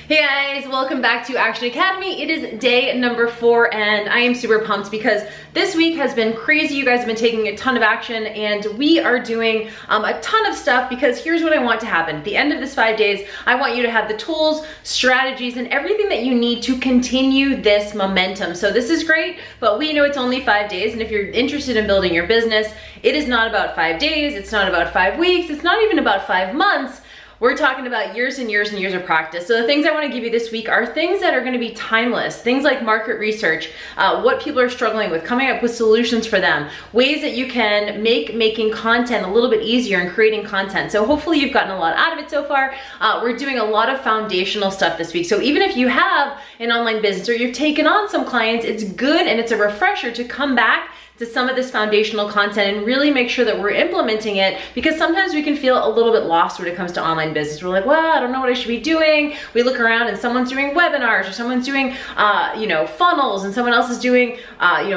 Hey guys, welcome back to Action Academy. It is day number 4 and I am super pumped because this week has been crazy. You guys have been taking a ton of action and we are doing a ton of stuff because here's what I want to happen. At the end of this 5 days, I want you to have the tools, strategies, and everything that you need to continue this momentum. So this is great, but we know it's only 5 days, and if you're interested in building your business, it is not about 5 days, it's not about 5 weeks, it's not even about 5 months. We're talking about years and years and years of practice. So the things I want to give you this week are things that are going to be timeless. Things like market research, what people are struggling with, coming up with solutions for them, ways that you can make making content a little bit easier and creating content. So hopefully you've gotten a lot out of it so far. We're doing a lot of foundational stuff this week. So even if you have an online business or you've taken on some clients, it's good and it's a refresher to come back to some of this foundational content and really make sure that we're implementing it, because sometimes we can feel a little bit lost when it comes to online business. We're like, well, I don't know what I should be doing. We look around and someone's doing webinars or someone's doing, funnels, and someone else is doing,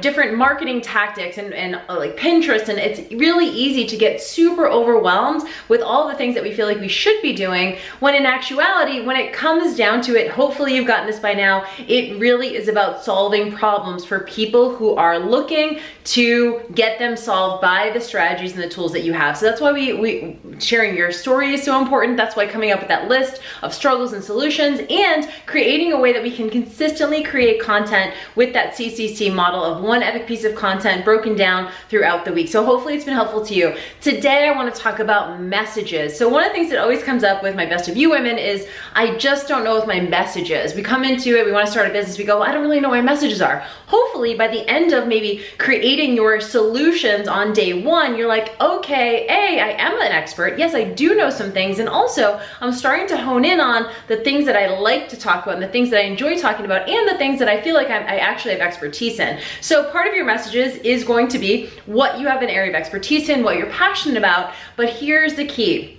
different marketing tactics and like Pinterest. And it's really easy to get super overwhelmed with all the things that we feel like we should be doing, when in actuality, when it comes down to it, hopefully you've gotten this by now, it really is about solving problems for people who are looking to get them solved by the strategies and the tools that you have. So that's why we sharing your story is so important. That's why coming up with that list of struggles and solutions and creating a way that we can consistently create content with that CCC model of one epic piece of content broken down throughout the week. So hopefully it's been helpful to you. Today I want to talk about messages. So one of the things that always comes up with my Best of You women is I just don't know what my message is. We come into it, we want to start a business, we go, well, I don't really know what my messages are. Hopefully by the end of maybe creating your solutions on day 1, you're like, okay, I am an expert. Yes, I do know some things. And also I'm starting to hone in on the things that I like to talk about and the things that I enjoy talking about and the things that I feel like I actually have expertise in. So part of your messages is going to be what you have an area of expertise in, what you're passionate about. But here's the key.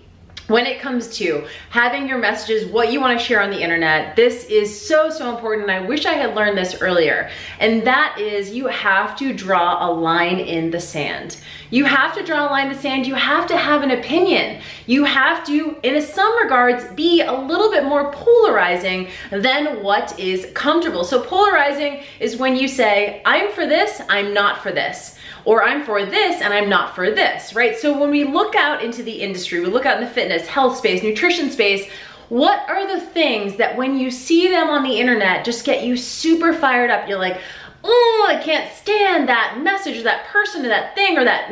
When it comes to having your messages, what you want to share on the internet, this is so important, and I wish I had learned this earlier. And that is, you have to draw a line in the sand. You have to draw a line in the sand. You have to have an opinion. You have to, in some regards, be a little bit more polarizing than what is comfortable. So polarizing is when you say, I'm for this, I'm not for this. Or I'm for this and I'm not for this, right? So when we look out into the industry, we look out in the fitness, health space, nutrition space, what are the things that when you see them on the internet just get you super fired up? You're like, oh, I can't stand that message or that person or that thing or that,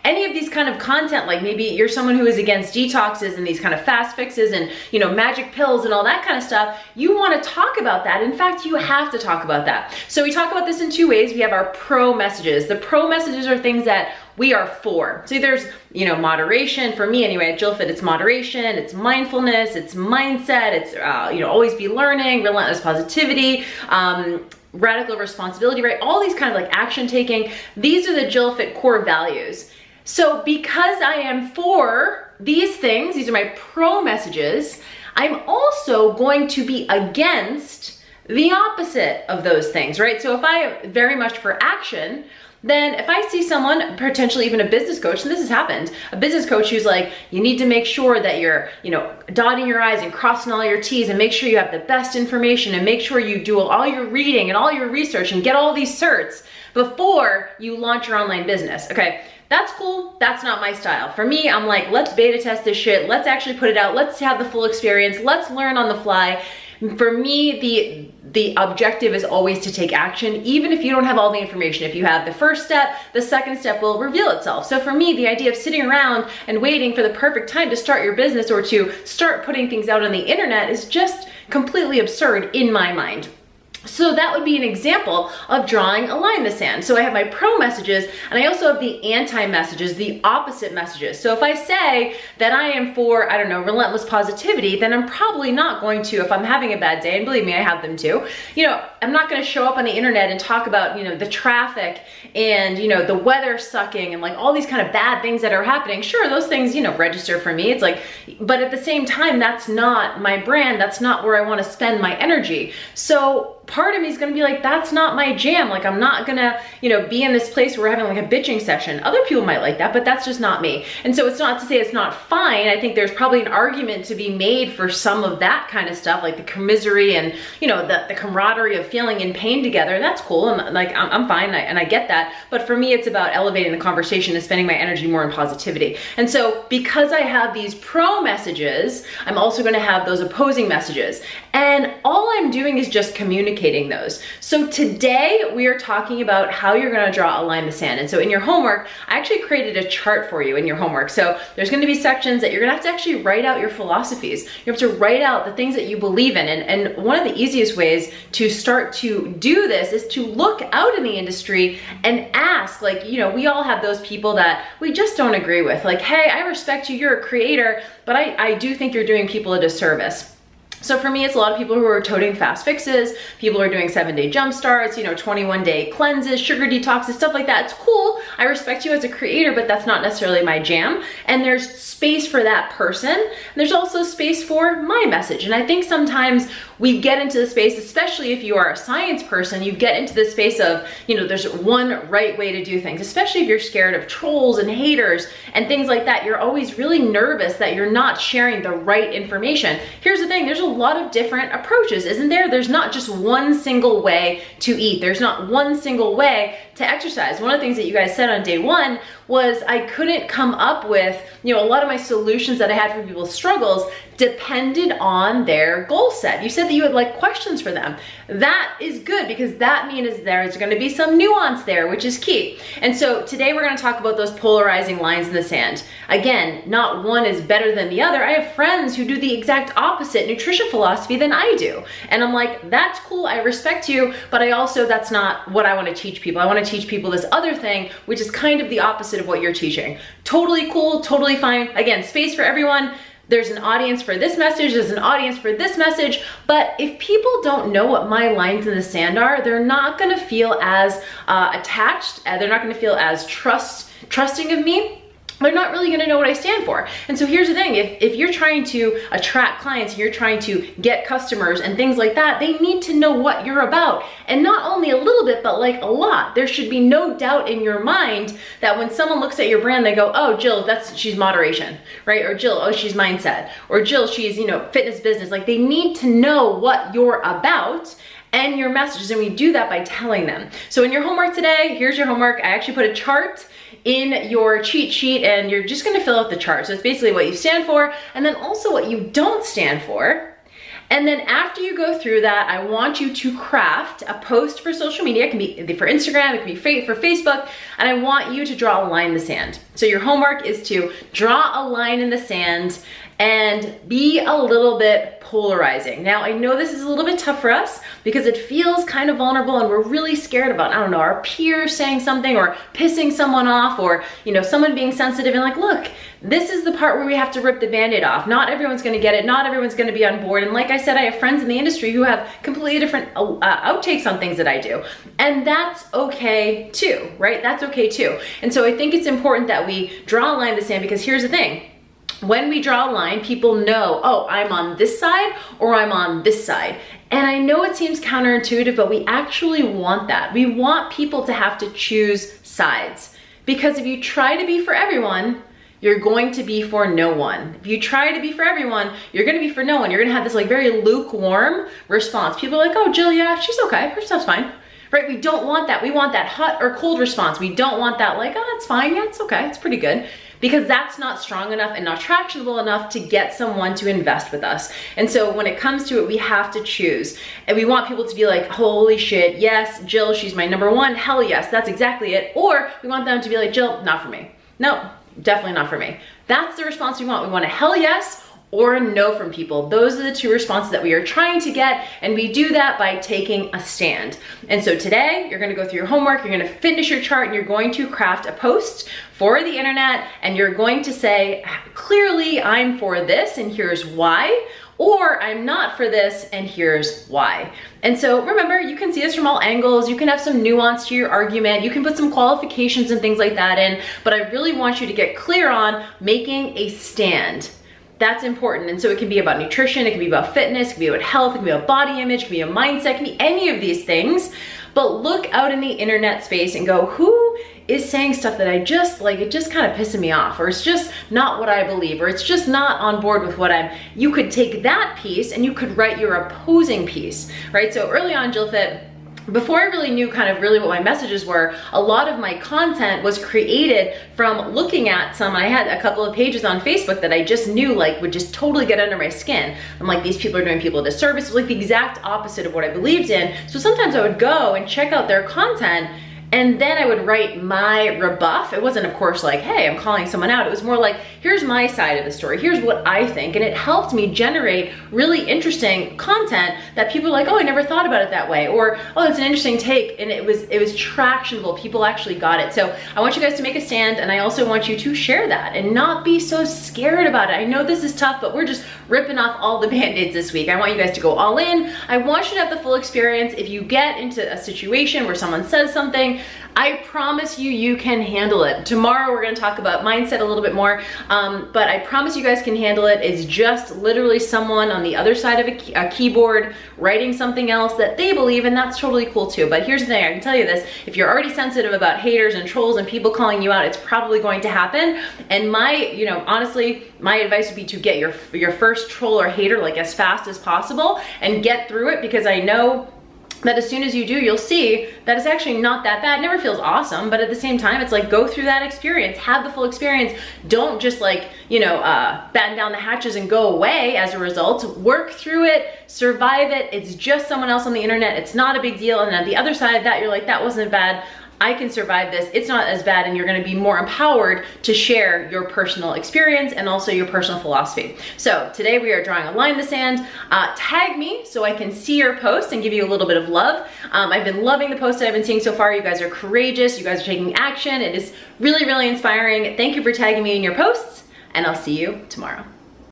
any of these kind of content. Like maybe you're someone who is against detoxes and these kind of fast fixes and, magic pills and all that kind of stuff. You want to talk about that. In fact, you have to talk about that. So we talk about this in 2 ways. We have our pro messages. The pro messages are things that we are for. So there's, moderation. For me anyway, at JillFit, it's moderation, it's mindfulness, it's mindset, it's, always be learning, relentless positivity, radical responsibility, right? All these kind of like action taking. These are the JillFit core values. So because I am for these things, these are my pro messages, I'm also going to be against the opposite of those things, right? So if I am very much for action, then if I see someone, potentially even a business coach, and this has happened, a business coach who's like, you need to make sure that you're, dotting your I's and crossing all your T's and make sure you have the best information and make sure you do all your reading and all your research and get all these certs before you launch your online business. Okay, that's cool. That's not my style. For me, I'm like, let's beta test this shit. Let's actually put it out. Let's have the full experience. Let's learn on the fly. For me, the objective is always to take action, even if you don't have all the information. If you have the first step, the second step will reveal itself. So for me, the idea of sitting around and waiting for the perfect time to start your business or to start putting things out on the internet is just completely absurd in my mind. So that would be an example of drawing a line in the sand. So I have my pro messages and I also have the anti messages, the opposite messages. So if I say that I am for, I don't know, relentless positivity, then I'm probably not going to, if I'm having a bad day, and believe me, I have them too, I'm not going to show up on the internet and talk about, the traffic and, the weather sucking and like all these kind of bad things that are happening. Sure, those things, register for me. It's like, but at the same time, that's not my brand. That's not where I want to spend my energy. So part of me is gonna be like, that's not my jam. Like, I'm not gonna, you know, be in this place where we're having like a bitching session. Other people might like that, but that's just not me. And so it's not to say it's not fine. I think there's probably an argument to be made for some of that kind of stuff, like the commisery and, you know, the camaraderie of feeling in pain together. That's cool. And like, I'm fine. And I get that. But for me, it's about elevating the conversation and spending my energy more in positivity. And so because I have these pro messages, I'm also going to have those opposing messages. And all I'm doing is just communicating those. So today we are talking about how you're going to draw a line in the sand. And so in your homework, I actually created a chart for you in your homework. So there's going to be sections that you're going to have to actually write out your philosophies. You have to write out the things that you believe in. And one of the easiest ways to start to do this is to look out in the industry and ask, like, you know, we all have those people that we just don't agree with. Like, hey, I respect you, you're a creator, but I do think you're doing people a disservice. So for me, it's a lot of people who are toting fast fixes, people who are doing 7-day jump starts, you know, 21-day cleanses, sugar detoxes, stuff like that. It's cool. I respect you as a creator, but that's not necessarily my jam. And there's space for that person. And there's also space for my message. And I think sometimes we get into the space, especially if you are a science person, you get into the space of, you know, there's one right way to do things, especially if you're scared of trolls and haters and things like that. You're always really nervous that you're not sharing the right information. Here's the thing, there's a lot of different approaches, isn't there? There's not just one single way to eat. There's not one single way to exercise. One of the things that you guys said on day one was I couldn't come up with, you know, a lot of my solutions that I had for people's struggles depended on their goal set. You said that you had like questions for them. That is good because that means there's going to be some nuance there, which is key. And so today we're going to talk about those polarizing lines in the sand. Again, not one is better than the other. I have friends who do the exact opposite nutrition philosophy than I do. And I'm like, that's cool. I respect you, but I also, that's not what I want to teach people. I want to teach people this other thing, which is kind of the opposite of what you're teaching. Totally cool, totally fine. Again, space for everyone. There's an audience for this message, there's an audience for this message, but if people don't know what my lines in the sand are, they're not gonna feel as attached, they're not gonna feel as trusting of me. They're not really gonna know what I stand for. And so here's the thing, if you're trying to attract clients, you're trying to get customers and things like that, they need to know what you're about. And not only a little bit, but like a lot. There should be no doubt in your mind that when someone looks at your brand, they go, oh, Jill, she's moderation, right? Or Jill, oh, she's mindset. Or Jill, she's, you know, fitness business. Like they need to know what you're about and your messages, and we do that by telling them. So in your homework today, here's your homework. I actually put a chart in your cheat sheet and you're just gonna fill out the chart. So it's basically what you stand for and then also what you don't stand for. And then after you go through that, I want you to craft a post for social media. It can be for Instagram, it can be for Facebook, and I want you to draw a line in the sand. So your homework is to draw a line in the sand and be a little bit polarizing. Now, I know this is a little bit tough for us because it feels kind of vulnerable and we're really scared about, I don't know, our peers saying something or pissing someone off or, you know, someone being sensitive and like, look, this is the part where we have to rip the Band-Aid off. Not everyone's gonna get it, not everyone's gonna be on board. And like I said, I have friends in the industry who have completely different outtakes on things that I do. And that's okay too, right? That's okay too. And so I think it's important that we draw a line in the sand because here's the thing. When we draw a line, people know, oh, I'm on this side or I'm on this side. And I know it seems counterintuitive, but we actually want that. We want people to have to choose sides. Because if you try to be for everyone, you're going to be for no one. If you try to be for everyone, you're gonna be for no one. You're gonna have this like very lukewarm response. People are like, oh, Jill, yeah, she's okay, her stuff's fine. Right, we don't want that. We want that hot or cold response. We don't want that like, oh, it's fine, yeah, it's okay, it's pretty good. Because that's not strong enough and not tractionable enough to get someone to invest with us. And so when it comes to it, we have to choose. And we want people to be like, holy shit, yes, Jill, she's my number one, hell yes, that's exactly it. Or we want them to be like, Jill, not for me. No, definitely not for me. That's the response we want. We want a hell yes or a no from people. Those are the two responses that we are trying to get, and we do that by taking a stand. And so today, you're gonna go through your homework, you're gonna finish your chart, and you're going to craft a post for the internet, and you're going to say, clearly I'm for this, and here's why, or I'm not for this, and here's why. And so remember, you can see this from all angles, you can have some nuance to your argument, you can put some qualifications and things like that in, but I really want you to get clear on making a stand. that's important. And so it can be about nutrition, it can be about fitness, it can be about health, it can be about body image, it can be a mindset, it can be any of these things. But look out in the internet space and go, who is saying stuff that I just like, it just kind of pissing me off, or it's just not what I believe, or it's just not on board with what you could take that piece and you could write your opposing piece, right? So early on JillFit, before I really knew kind of really what my messages were, a lot of my content was created from looking at I had a couple of pages on Facebook that I just knew like would just totally get under my skin. I'm like, these people are doing people a disservice. It was like the exact opposite of what I believed in. So sometimes I would go and check out their content, and then I would write my rebuff. It wasn't, of course, like, hey, I'm calling someone out. It was more like, here's my side of the story. Here's what I think. And it helped me generate really interesting content that people are like, oh, I never thought about it that way. Or, oh, that's an interesting take. And it was tractionable. People actually got it. So I want you guys to make a stand, and I also want you to share that and not be so scared about it. I know this is tough, but we're just ripping off all the Band-Aids this week. I want you guys to go all in. I want you to have the full experience. If you get into a situation where someone says something, I promise you, you can handle it. Tomorrow we're gonna talk about mindset a little bit more, but I promise you guys can handle it. It's just literally someone on the other side of a keyboard writing something else that they believe, and that's totally cool too. But here's the thing, I can tell you this, if you're already sensitive about haters and trolls and people calling you out, it's probably going to happen. And honestly, my advice would be to get your first troll or hater like as fast as possible and get through it, because I know that as soon as you do, you'll see that it's actually not that bad. It never feels awesome, but at the same time, it's like, go through that experience, have the full experience. Don't just like, batten down the hatches and go away as a result. Work through it, survive it. It's just someone else on the internet. It's not a big deal. And on the other side of that, you're like, that wasn't bad. I can survive this. It's not as bad, and you're gonna be more empowered to share your personal experience and also your personal philosophy. So today we are drawing a line in the sand. Tag me so I can see your posts and give you a little bit of love. I've been loving the posts that I've been seeing so far. You guys are courageous. You guys are taking action. It is really, really inspiring. Thank you for tagging me in your posts, and I'll see you tomorrow.